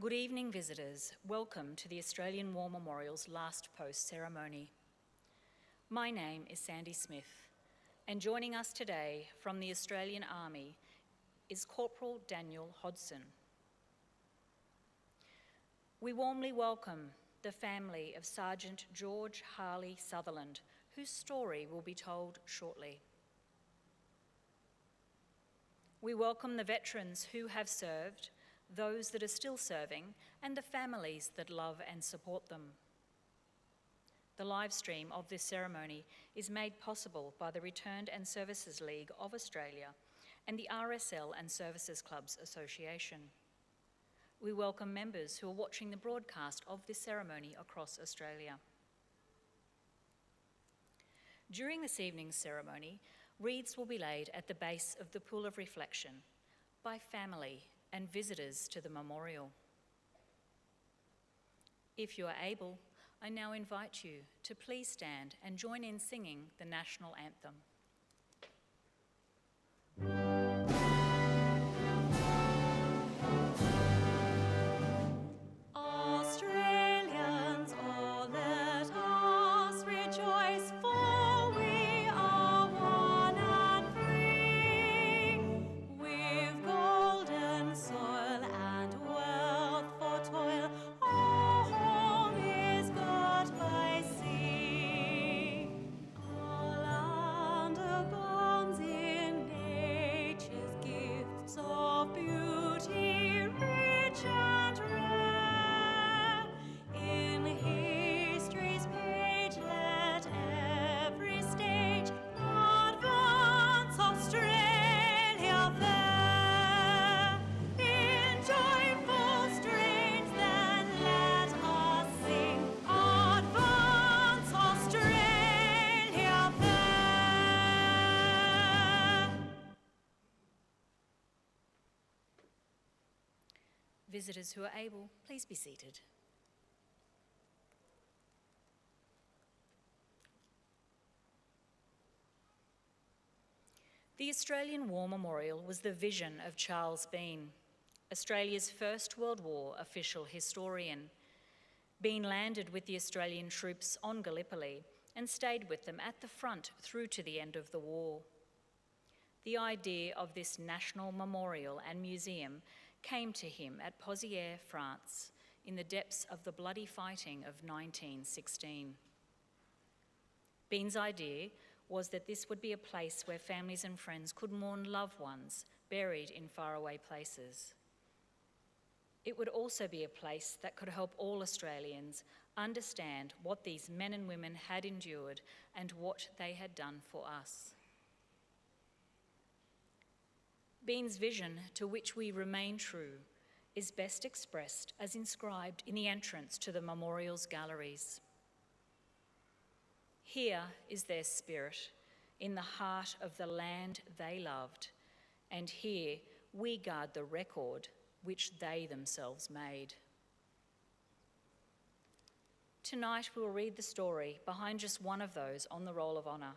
Good evening, visitors. Welcome to the Australian War Memorial's last post ceremony. My name is Sandy Smith, and joining us today from the Australian Army is Corporal Daniel Hodson. We warmly welcome the family of Sergeant George Harley Sutherland, whose story will be told shortly. We welcome the veterans who have served, those that are still serving, and the families that love and support them. The live stream of this ceremony is made possible by the Returned and Services League of Australia and the RSL and Services Clubs Association. We welcome members who are watching the broadcast of this ceremony across Australia. During this evening's ceremony, wreaths will be laid at the base of the Pool of Reflection by family and visitors to the memorial. If you are able, I now invite you to please stand and join in singing the national anthem. Australians, oh, let us rejoice, for we are one and free. We've golden soil and wealth for toil, our home is got by sea. Our land abounds in nature's gifts of beauty, rich and rare. In history's page let every stage advance Australia fair. In joyful strains then let us sing, advance Australia fair. Visitors who are able, please be seated. The Australian War Memorial was the vision of Charles Bean, Australia's First World War official historian. Bean landed with the Australian troops on Gallipoli and stayed with them at the front through to the end of the war. The idea of this national memorial and museum came to him at Pozières, France, in the depths of the bloody fighting of 1916. Bean's idea was that this would be a place where families and friends could mourn loved ones buried in faraway places. It would also be a place that could help all Australians understand what these men and women had endured and what they had done for us. Bean's vision, to which we remain true, is best expressed as inscribed in the entrance to the memorial's galleries. Here is their spirit, in the heart of the land they loved, and here we guard the record which they themselves made. Tonight we'll read the story behind just one of those on the Roll of Honour,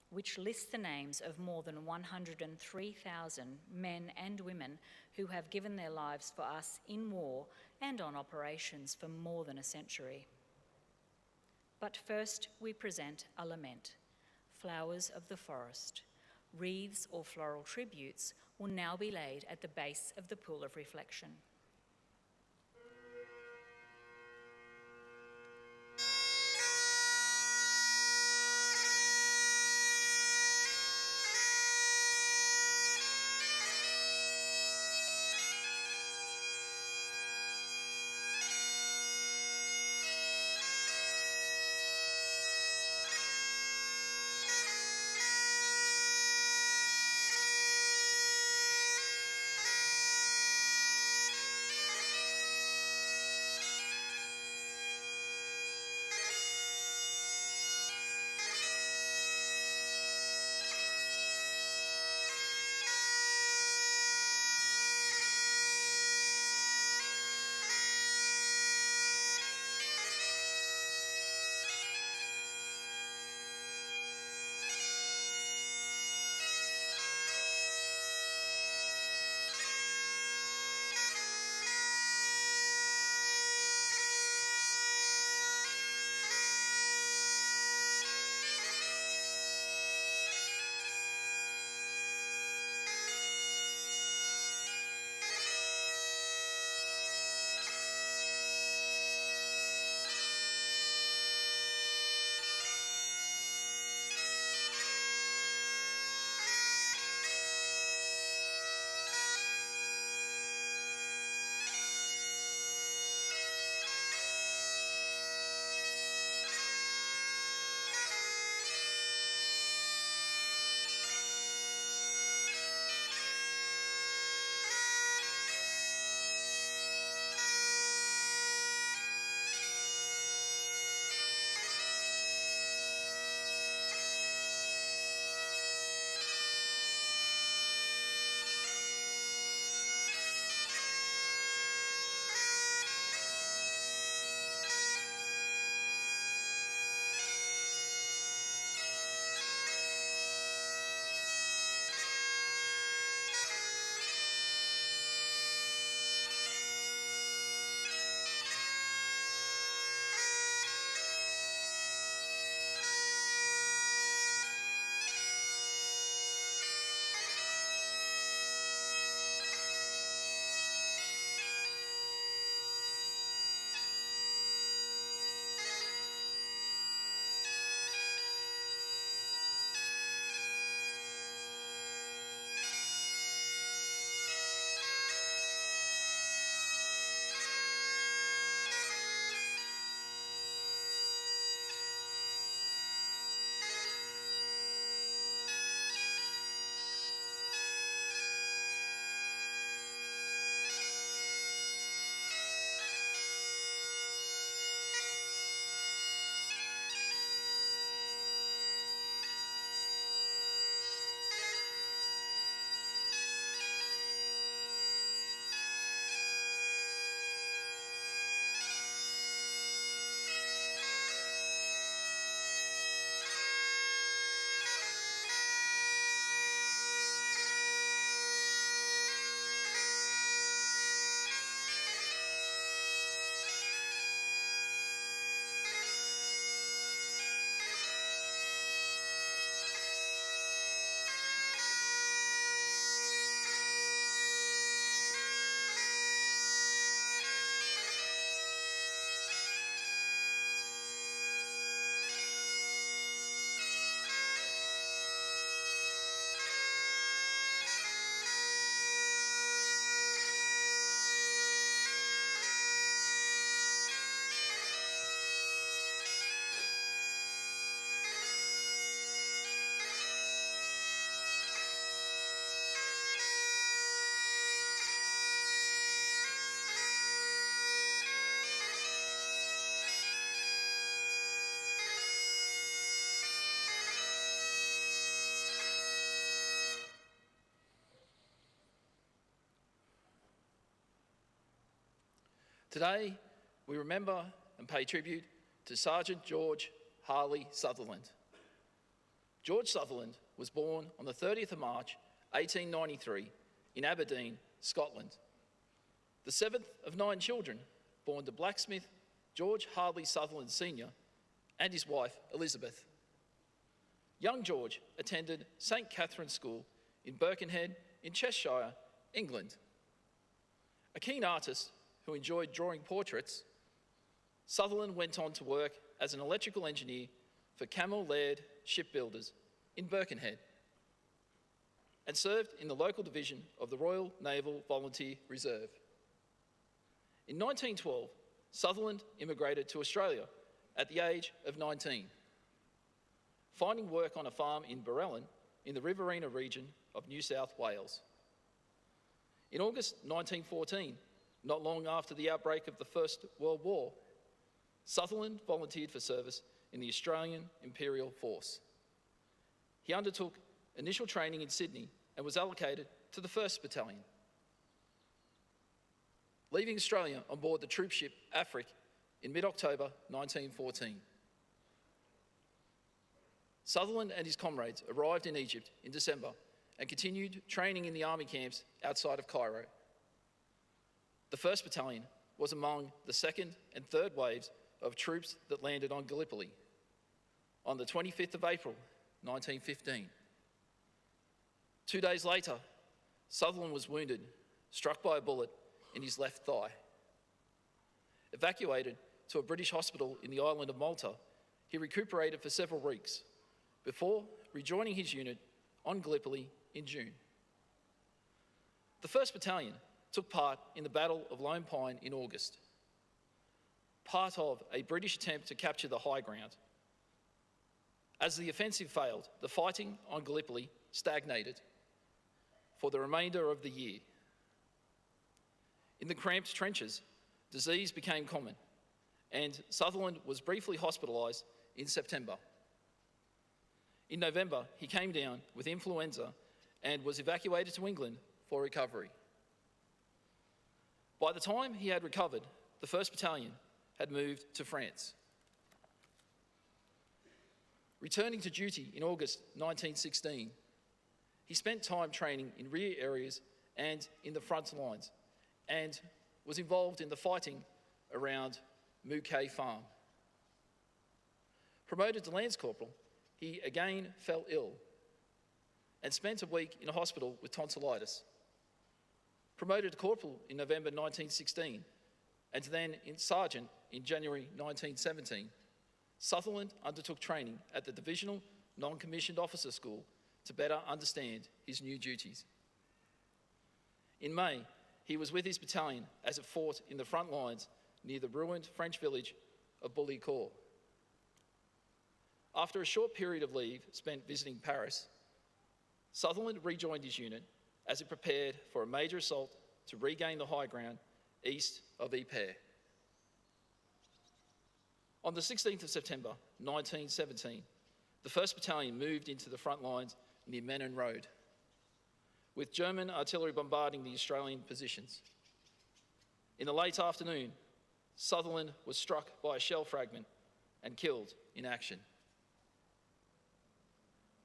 which lists the names of more than 103,000 men and women who have given their lives for us in war and on operations for more than a century. But first we present a lament, Flowers of the Forest. Wreaths or floral tributes will now be laid at the base of the Pool of Reflection. Today, we remember and pay tribute to Sergeant George Harley Sutherland. George Sutherland was born on the 30th of March, 1893, in Aberdeen, Scotland. The seventh of 9 children born to blacksmith George Harley Sutherland Sr. and his wife, Elizabeth. Young George attended St. Catherine's School in Birkenhead in Cheshire, England. A keen artist who enjoyed drawing portraits, Sutherland went on to work as an electrical engineer for Camel Laird Shipbuilders in Birkenhead and served in the local division of the Royal Naval Volunteer Reserve. In 1912, Sutherland immigrated to Australia at the age of 19, finding work on a farm in Barellan in the Riverina region of New South Wales. In August 1914, not long after the outbreak of the First World War, Sutherland volunteered for service in the Australian Imperial Force. He undertook initial training in Sydney and was allocated to the 1st Battalion. Leaving Australia on board the troop ship Afric in mid-October 1914. Sutherland and his comrades arrived in Egypt in December and continued training in the army camps outside of Cairo. The 1st Battalion was among the 2nd and 3rd waves of troops that landed on Gallipoli on the 25th of April, 1915. 2 days later, Sutherland was wounded, struck by a bullet in his left thigh. Evacuated to a British hospital in the island of Malta, he recuperated for several weeks before rejoining his unit on Gallipoli in June. The 1st Battalion took part in the Battle of Lone Pine in August, part of a British attempt to capture the high ground. As the offensive failed, the fighting on Gallipoli stagnated for the remainder of the year. In the cramped trenches, disease became common, and Sutherland was briefly hospitalised in September. In November, he came down with influenza and was evacuated to England for recovery. By the time he had recovered, the 1st Battalion had moved to France. Returning to duty in August 1916, he spent time training in rear areas and in the front lines, and was involved in the fighting around Mouquet Farm. Promoted to Lance Corporal, he again fell ill and spent a week in a hospital with tonsillitis. Promoted to Corporal in November 1916, and then in Sergeant in January 1917, Sutherland undertook training at the Divisional Non-Commissioned Officer School to better understand his new duties. In May, he was with his battalion as it fought in the front lines near the ruined French village of Bullecourt. After a short period of leave spent visiting Paris, Sutherland rejoined his unit as it prepared for a major assault to regain the high ground east of Ypres. On the 16th of September 1917, the 1st Battalion moved into the front lines near Menin Road, with German artillery bombarding the Australian positions. In the late afternoon, Sutherland was struck by a shell fragment and killed in action.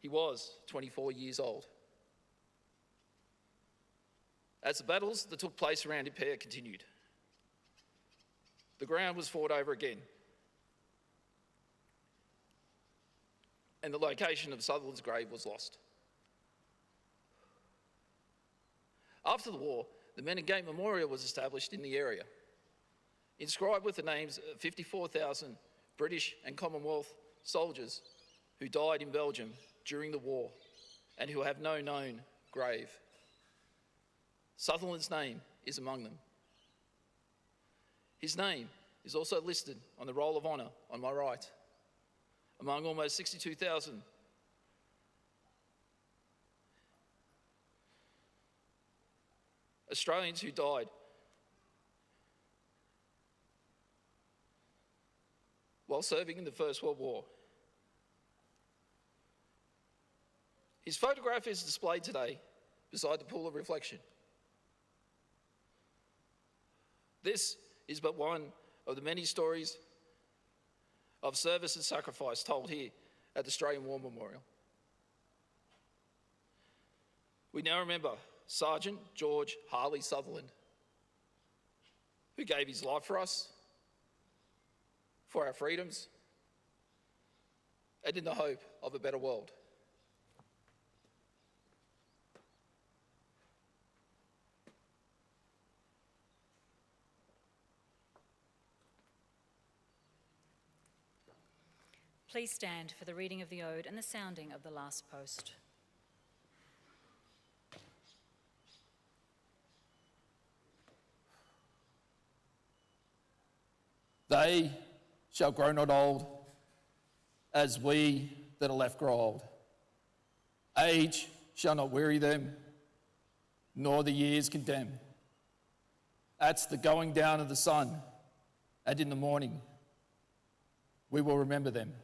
He was 24 years old. As the battles that took place around Ypres continued, the ground was fought over again, and the location of Sutherland's grave was lost. After the war, the Men and Gate Memorial was established in the area, inscribed with the names of 54,000 British and Commonwealth soldiers who died in Belgium during the war and who have no known grave. Sutherland's name is among them. His name is also listed on the Roll of Honour on my right, among almost 62,000 Australians who died while serving in the First World War. His photograph is displayed today beside the pool of reflection. This is but one of the many stories of service and sacrifice told here at the Australian War Memorial. We now remember Sergeant George Harley Sutherland, who gave his life for us, for our freedoms, and in the hope of a better world. Please stand for the reading of the ode and the sounding of the last post. They shall grow not old, as we that are left grow old. Age shall not weary them, nor the years condemn. At the going down of the sun, and in the morning, we will remember them.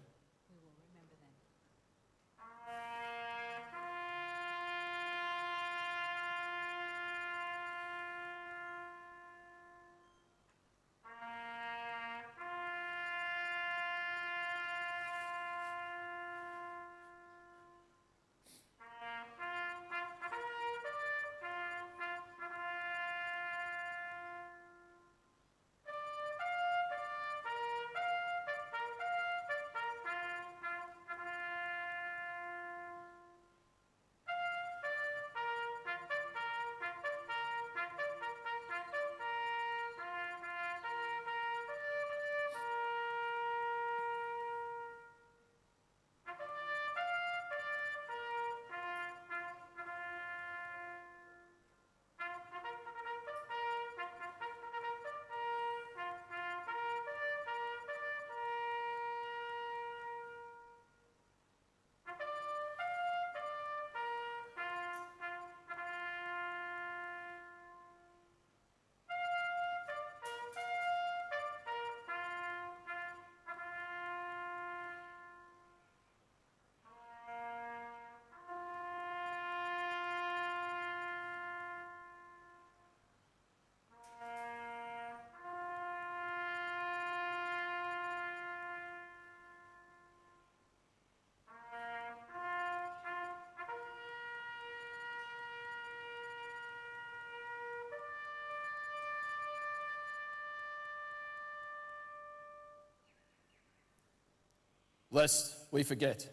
Lest we forget.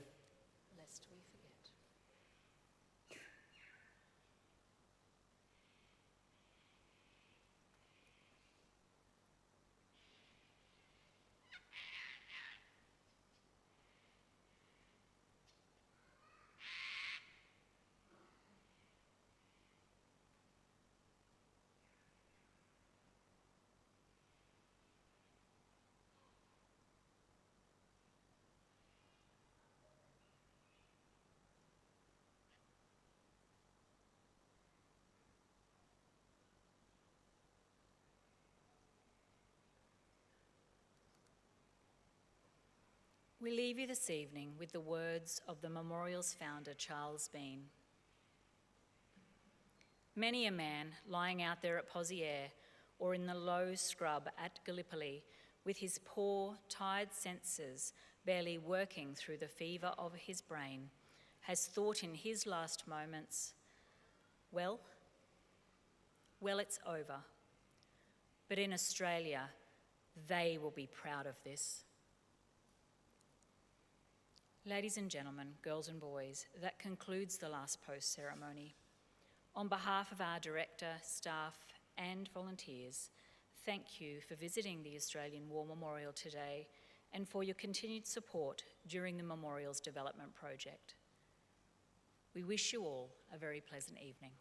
Lest we forget. We leave you this evening with the words of the memorial's founder, Charles Bean. Many a man lying out there at Poziere or in the low scrub at Gallipoli with his poor, tired senses barely working through the fever of his brain has thought in his last moments, well, it's over. But in Australia, they will be proud of this. Ladies and gentlemen, girls and boys, that concludes the last post ceremony. On behalf of our director, staff and volunteers, thank you for visiting the Australian War Memorial today and for your continued support during the memorial's development project. We wish you all a very pleasant evening.